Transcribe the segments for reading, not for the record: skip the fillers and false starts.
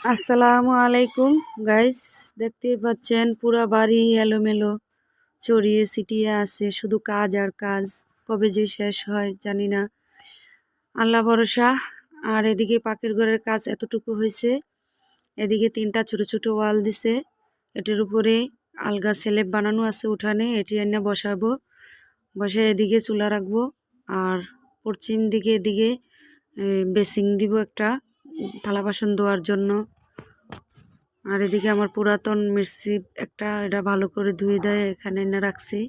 আসসালামু আলাইকুম গাইস, দেখতেই পাচ্ছেন পুরা বাড়ি এলোমেলো ছড়িয়ে ছিটিয়ে আছে, শুধু কাজ আর কাজ। কবে যে শেষ হয় জানি না, আল্লাহ ভরসা। আর এদিকে পাকের ঘরের কাজ এতটুকু হয়েছে, এদিকে 3টা ছোট ছোট ওয়াল দিছে, এটার উপরে আলগা স্ল্যাব বানানো আছে উঠানে, এটি এনে বসাবো, বসে এদিকে চুলা রাখবো। আর পশ্চিম দিকে এদিকে বেসিং দিব একটা থালা বাসন ধোয়ার জন্য। আর এদিকে আমার পুরাতন মিক্সি একটা, এটা ভালো করে ধুয়ে দেয়, এখানে এনে রাখছি।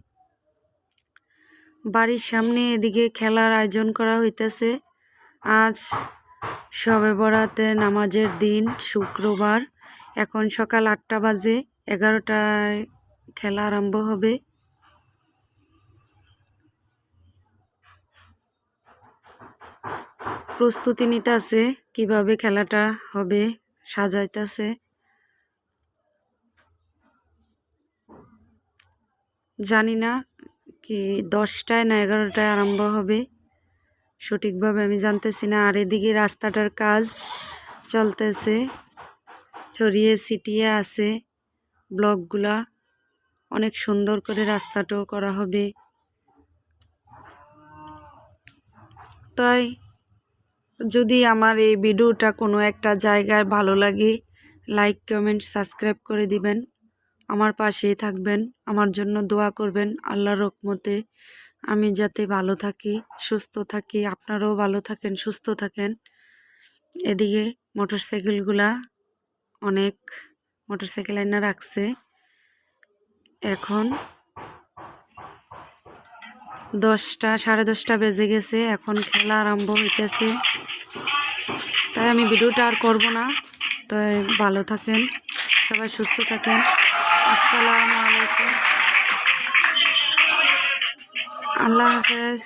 বাড়ির সামনে এদিকে খেলার আয়োজন করা হইতেছে। আজ শবে বরাতে নামাজের দিন, শুক্রবার। এখন সকাল 8টা বাজে, 11টায় খেলা আরম্ভ হবে। প্রস্তুতি নিতেছে কিভাবে খেলাটা হবে, সাজাইতেছে। জানি না কি 10টায় না 11টায় আরম্ভ হবে, সঠিকভাবে আমি জানতেছি না। আর এদিকে রাস্তাটার কাজ চলতেছে, ছড়িয়ে ছিটিয়ে আছে ব্লকগুলা, অনেক সুন্দর করে রাস্তাটাও করা হবে। তাই যদি আমার এই ভিডিওটা কোনো একটা জায়গায় ভালো লাগে, লাইক কমেন্ট সাবস্ক্রাইব করে দিবেন, আমার পাশেই থাকবেন, আমার জন্য দোয়া করবেন। আল্লাহর রহমতে আমি যাতে ভালো থাকি, সুস্থ থাকি, আপনারাও ভালো থাকেন, সুস্থ থাকেন। এদিকে মোটরসাইকেলগুলা, অনেক মোটরসাইকেল এনে রাখছে। এখন 10টা, 10:30 বেজে গেছে, এখন খেলা আরম্ভ হইতেছে। তাই আমি ভিডিওটা আর করব না। তাই ভালো থাকেন, সবাই সুস্থ থাকেন। আসসালামু আলাইকুম, আল্লাহ হাফেজ।